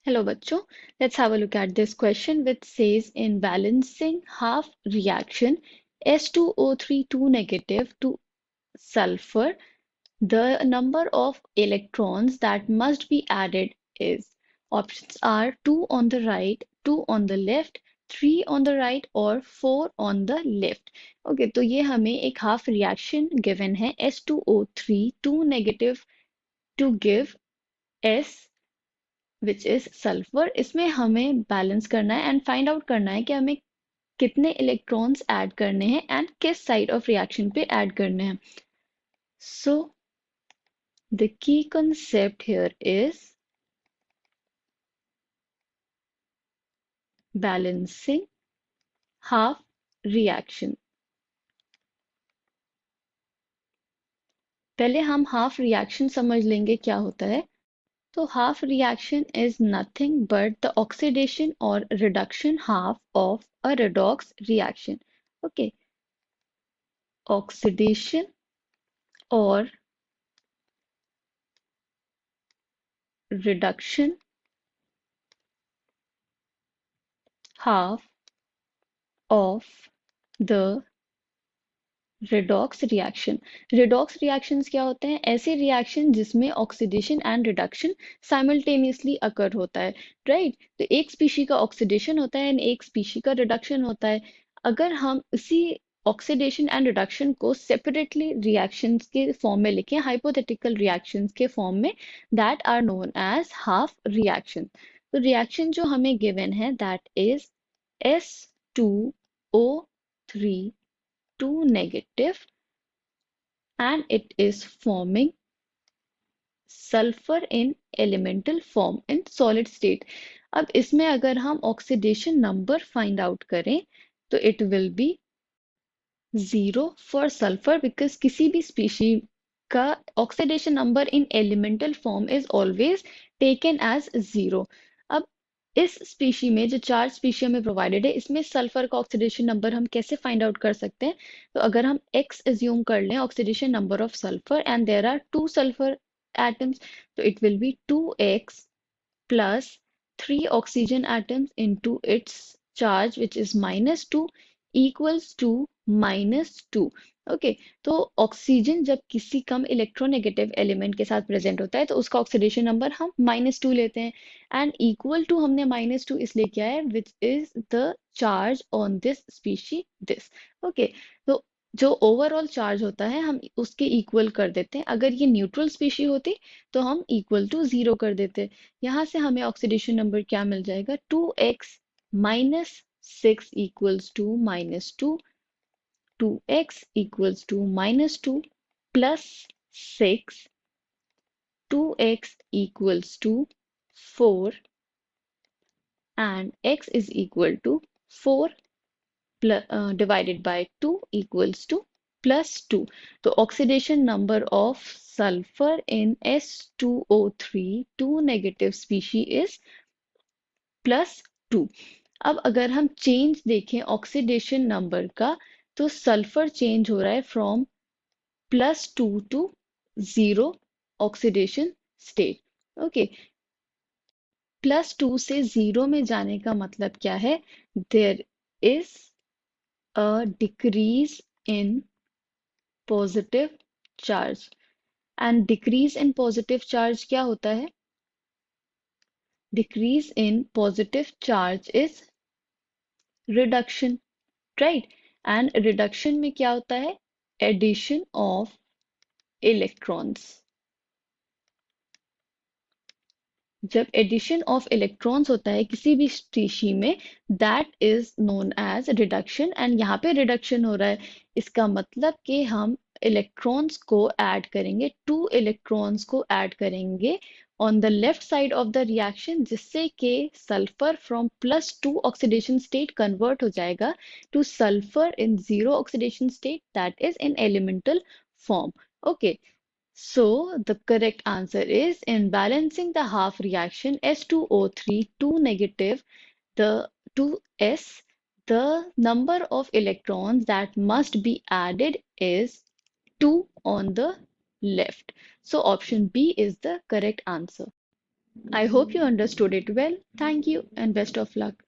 Hello, bachcho. Let's have a look at this question which says in balancing half reaction S2O3 2 negative to sulfur, the number of electrons that must be added is. Options are 2 on the right, 2 on the left, 3 on the right और 4 on the left. Okay, तो ये हमें एक half reaction given है S2O3 2 negative to give S which is sulfur. इसमें हमें balance करना है एंड फाइंड आउट करना है कि हमें कितने इलेक्ट्रॉन्स ऐड करने हैं एंड किस साइड ऑफ रिएक्शन पे ऐड करने हैं. So the key concept here is balancing half reaction. पहले हम हाफ रिएक्शन समझ लेंगे क्या होता है. तो half reaction is nothing but the oxidation or reduction half of a redox reaction. Okay, oxidation or reduction half of the redox reaction. Redox reactions क्या होते हैं? ऐसे रिएक्शन जिसमें ऑक्सीडेशन एंड रिडक्शन साइमल्टेनियसली अकर होता है, राइट? तो एक species का ऑक्सीडेशन होता है एंड एक स्पीशी का रिडक्शन होता है. अगर हम इसी ऑक्सीडेशन एंड रिडक्शन को सेपरेटली रिएक्शंस के फॉर्म में लिखें, हाइपोथेटिकल रिएक्शंस के फॉर्म में, that are known as half reaction. तो रिएक्शन जो हमें गिवन है that is S2O3 2 negative and it is forming sulfur in elemental form in solid state. अब इसमें अगर हम ऑक्सीडेशन नंबर फाइंड आउट करें तो it will be 0 for sulphur because किसी भी स्पीशी का oxidation number in elemental form is always taken as 0. अब इस स्पीशी में जो चार स्पीशी हमें प्रोवाइडेड है इसमें सल्फर का ऑक्सीडेशन नंबर हम कैसे फाइंड आउट कर सकते हैं. तो अगर हम x एज्यूम कर लें oxidation number of sulphur and there are 2 sulphur atoms, तो it will be 2x plus 3 oxygen atoms into its charge which is -2 equals to -2. Okay, तो ऑक्सीजन जब किसी कम इलेक्ट्रोनेगेटिव एलिमेंट के साथ प्रेजेंट होता है तो उसका ऑक्सीडेशन नंबर हम -2 लेते हैं एंड इक्वल टू हमने -2 इसलिए किया है which is the charge on this species this. Okay, तो जो ओवरऑल चार्ज होता है हम उसके इक्वल कर देते हैं. अगर ये न्यूट्रल स्पीशी होती तो हम इक्वल टू 0 कर देते. यहाँ से हमें ऑक्सीडेशन नंबर क्या मिल जाएगा 2x minus 6 equals to -2, 2x equals to -2 plus 6, 2x equals to 4 and x is equal to 4 divided by 2 equals to +2. तो oxidation number of sulfur in S2O3 2 negative species is +2. अब अगर हम change देखें oxidation number का तो sulphur change हो रहा है from +2 to 0 oxidation state. Okay, +2 से 0 में जाने का मतलब क्या है? There is a decrease in positive charge and decrease in positive charge क्या होता है? Decrease in positive charge is reduction, right? And reduction में क्या होता है? Addition of electrons. जब एडिशन ऑफ इलेक्ट्रॉन्स होता है किसी भी स्पीशी में that is known as reduction and यहाँ पे रिडक्शन हो रहा है. इसका मतलब कि हम इलेक्ट्रॉन्स को ऐड करेंगे, 2 इलेक्ट्रॉन्स को ऐड करेंगे on the left side of the reaction जिससे कि sulphur from +2 oxidation state convert हो जाएगा to sulfur in 0 oxidation state that is in elemental form. Okay, so the correct answer is in balancing the half reaction S2O3 2 negative the 2s, the number of electrons that must be added is 2 on the left. So option B is the correct answer. I hope you understood it well. Thank you and best of luck.